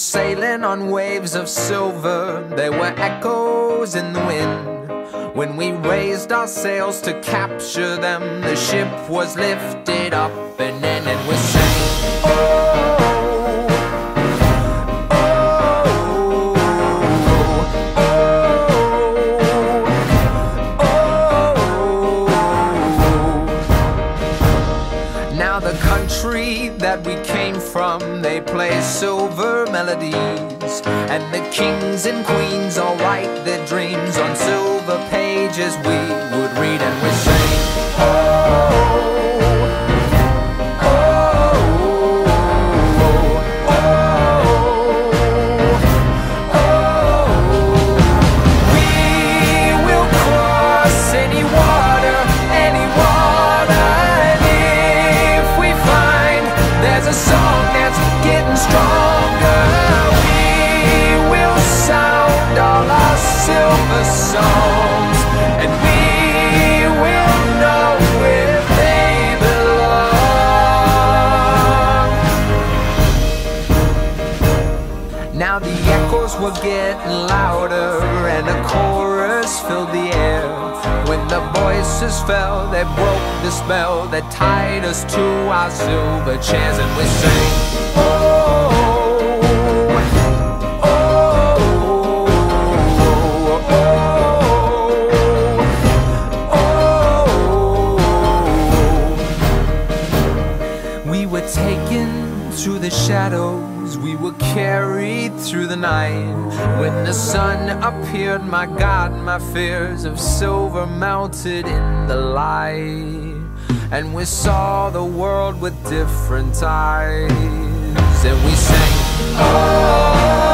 sailing on waves of silver. There were echoes in the wind. When we raised our sails to capture them, the ship was lifted up and in, and we sang, oh, oh, oh, oh. Now the country that we came from, they play silver melodies, and the kings and queens all write their dreams on silver pages we would read, and we sing, oh, oh, oh, oh, oh. We will cross any water, and if we find there's a song that's getting stronger, we will sound all our silver songs, and we will know where they belong. Now the echoes were getting louder, and a chorus filled the air. When the voices fell, they broke the spell that tied us to our silver chairs, and we sang, oh, oh, oh, oh. We were taken to the shadows, we were carried through the night. When the sun appeared, my God, my fears of silver melted in the light, and we saw the world with different eyes, and we sang, oh,